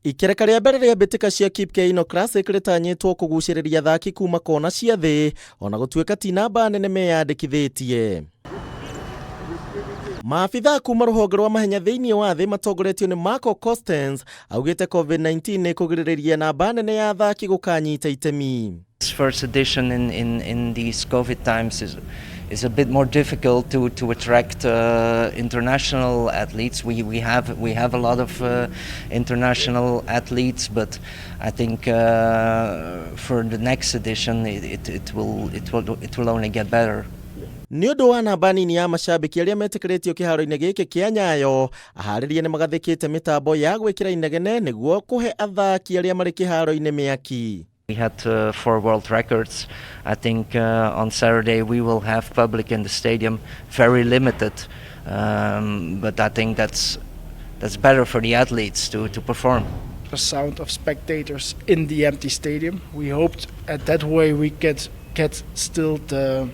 Ikereka rĩa mbere rĩa Mbitika cia Kip Keino Classic rĩtanyĩtwo kũgucĩrĩria athaki kuma kona cia thĩ, ona gũtuĩka ti namba nene meyandĩkithĩtie. Maabitha kuma rũhonge rwa mahenya thĩinĩ wa thĩ matongoretio nĩ Marco Costens augĩte COVID-19 nĩ kũgirĩrĩria namba nene ya athaki gũkanyita itemi. This first edition in these COVID times is a bit more difficult to attract international athletes. We have a lot of international athletes, but I think for the next edition it will only get better. Nĩ ũndũ wa namba nini ya macambĩki arĩa metĩkĩrĩtio kĩhaaro-inĩ gĩkĩ kĩa Nyayo, aharĩria nĩ magathĩkĩte mĩtambo ya gwĩkĩra inegene nĩguo kũhe athaki arĩa marĩ kĩhaaro-inĩ mĩaki. We had 4 world records. I think on Saturday we will have public in the stadium, very limited, but I think that's better for the athletes to perform. The sound of spectators in the empty stadium. We hoped at that way we get still the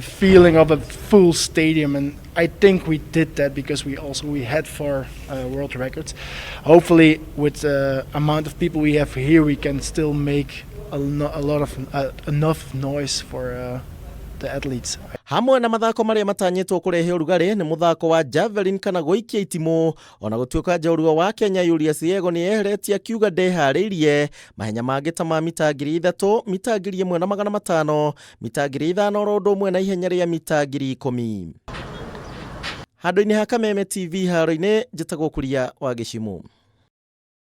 feeling of a full stadium, and I think we did that because we had 4 world records. Hopefully with the amount of people we have here we can still make enough noise for the athletes. Hamwe na mathako marĩa matanyĩtwo kũrehe ũrugarĩ nĩ mũthako wa javelin kana gũikia itimũ, ona gũtuĩka njorua wa Kenya Julius Yego nĩ eheretie akiuga ndeharĩirie mahenya mangĩ ta ma mita 3,000, mita 1,500, mita 5,000 oro ũndũ ũmwe na ihenya rĩa mita 10,000. Handũ-inĩ ha Kameme TV haro-inĩ njĩtagwo Kuria wa Gĩcimu.